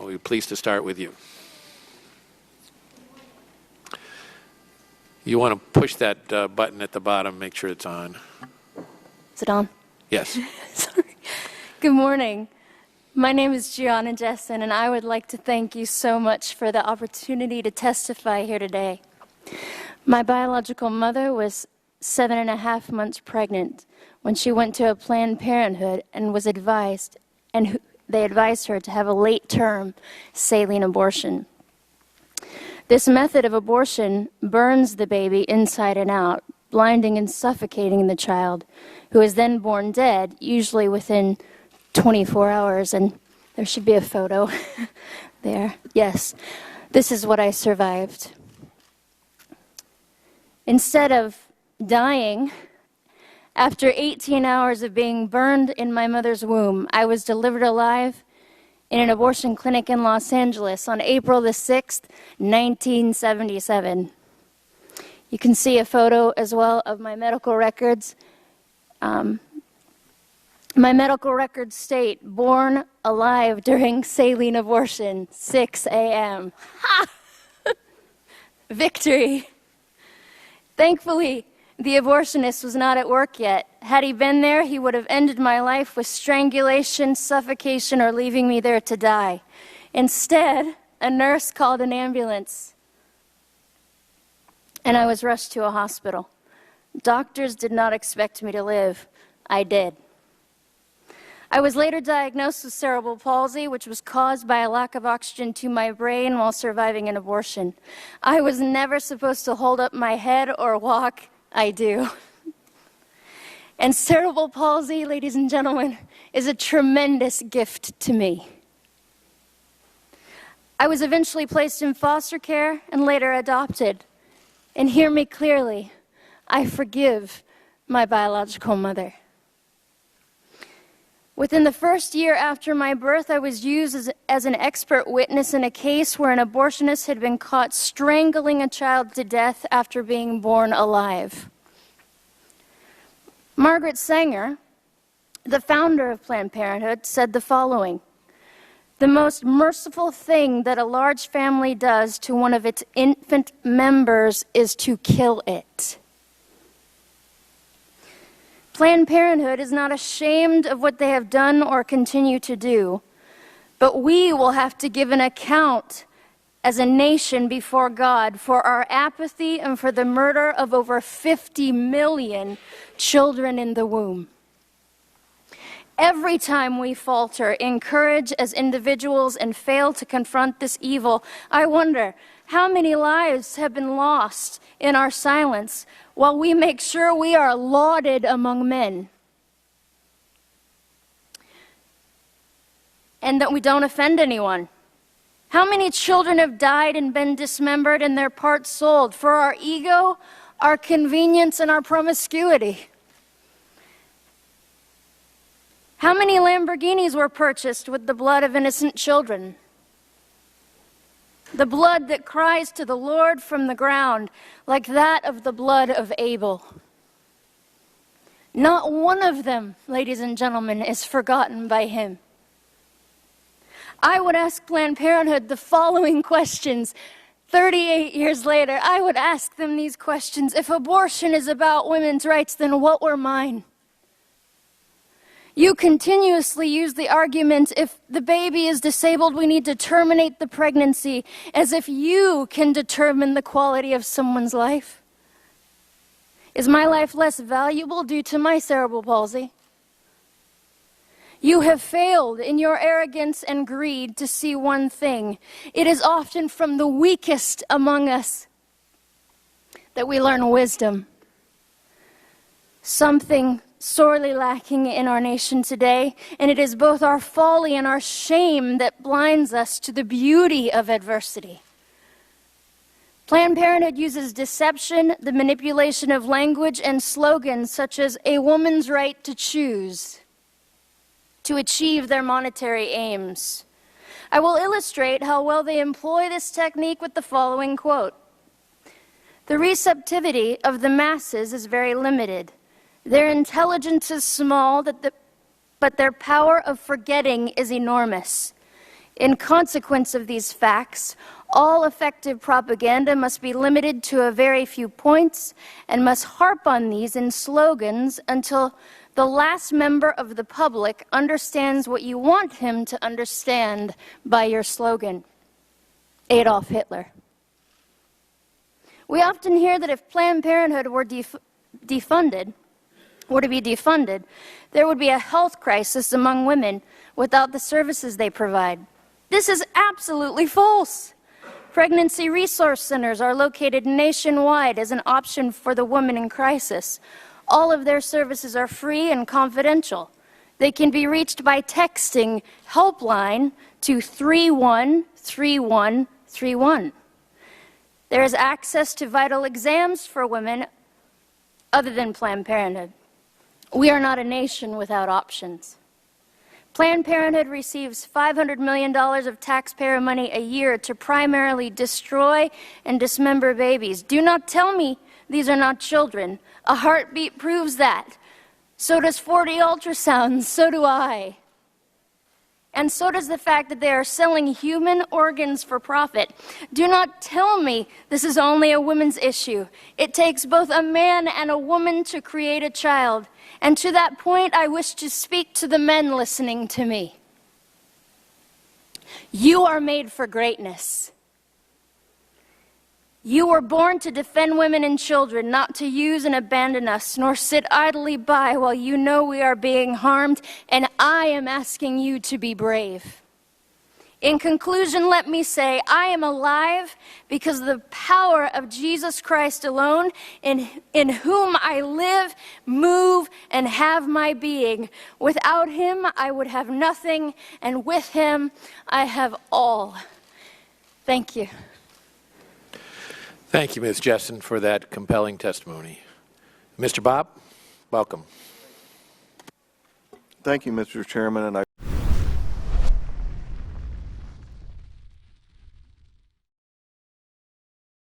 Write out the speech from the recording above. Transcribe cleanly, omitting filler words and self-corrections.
We're pleased to start with you. You want to push that button at the bottom, make sure it's on. Is it on? Yes. Sorry. Good morning. My name is Gianna Jessen, and I would like to thank you so much for the opportunity to testify here today. My biological mother was 7.5 months pregnant when she went to a Planned Parenthood and was advised, and they advised her to have a late-term saline abortion. This method of abortion burns the baby inside and out, blinding and suffocating the child, who is then born dead, usually within 24 hours. And there should be a photo there. Yes, this is what I survived. Instead of dying, after 18 hours of being burned in my mother's womb, I was delivered alive in an abortion clinic in Los Angeles on April the 6th, 1977. You can see a photo as well of my medical records. My medical records state, born alive during saline abortion, 6 a.m. Ha! Victory. Thankfully, the abortionist was not at work yet. Had he been there, he would have ended my life with strangulation, suffocation, or leaving me there to die. Instead, a nurse called an ambulance, and I was rushed to a hospital. Doctors did not expect me to live. I did. I was later diagnosed with cerebral palsy, which was caused by a lack of oxygen to my brain while surviving an abortion. I was never supposed to hold up my head or walk. I do. And cerebral palsy, ladies and gentlemen, is a tremendous gift to me. I was eventually placed in foster care and later adopted. And hear me clearly, I forgive my biological mother. Within the first year after my birth, I was used as an expert witness in a case where an abortionist had been caught strangling a child to death after being born alive. Margaret Sanger, the founder of Planned Parenthood, said the following: "The most merciful thing that a large family does to one of its infant members is to kill it." Planned Parenthood is not ashamed of what they have done or continue to do, but we will have to give an account as a nation before God for our apathy and for the murder of over 50 million children in the womb. Every time we falter in courage as individuals and fail to confront this evil, I wonder how many lives have been lost in our silence while we make sure we are lauded among men and that we don't offend anyone. How many children have died and been dismembered and their parts sold for our ego, our convenience, and our promiscuity? How many Lamborghinis were purchased with the blood of innocent children? The blood that cries to the Lord from the ground, like that of the blood of Abel. Not one of them, ladies and gentlemen, is forgotten by him. I would ask Planned Parenthood the following questions. 38 years later, I would ask them these questions. If abortion is about women's rights, then what were mine? You continuously use the argument, if the baby is disabled, we need to terminate the pregnancy, as if you can determine the quality of someone's life. Is my life less valuable due to my cerebral palsy? You have failed in your arrogance and greed to see one thing. It is often from the weakest among us that we learn wisdom. Something sorely lacking in our nation today, and it is both our folly and our shame that blinds us to the beauty of adversity. Planned Parenthood uses deception, the manipulation of language, and slogans such as "a woman's right to choose" to achieve their monetary aims. I will illustrate how well they employ this technique with the following quote: "The receptivity of the masses is very limited. Their intelligence is small, but their power of forgetting is enormous. In consequence of these facts, all effective propaganda must be limited to a very few points and must harp on these in slogans until the last member of the public understands what you want him to understand by your slogan. Adolf Hitler. We often hear that if Planned Parenthood were to be defunded, there would be a health crisis among women without the services they provide. This is absolutely false. Pregnancy resource centers are located nationwide as an option for the woman in crisis. All of their services are free and confidential. They can be reached by texting helpline to 313131. There is access to vital exams for women other than Planned Parenthood. We are not a nation without options. Planned Parenthood receives $500 million of taxpayer money a year to primarily destroy and dismember babies. Do not tell me these are not children. A heartbeat proves that. So does 40 ultrasounds, so do I. And so does the fact that they are selling human organs for profit. Do not tell me this is only a women's issue. It takes both a man and a woman to create a child. And to that point, I wish to speak to the men listening to me. You are made for greatness. You were born to defend women and children, not to use and abandon us, nor sit idly by while you know we are being harmed, and I am asking you to be brave. In conclusion, let me say, I am alive because of the power of Jesus Christ alone, in whom I live, move, and have my being. Without him, I would have nothing, and with him, I have all. Thank you. Thank you, Ms. Jessen, for that compelling testimony. Mr. Bob, welcome. Thank you, Mr. Chairman, and I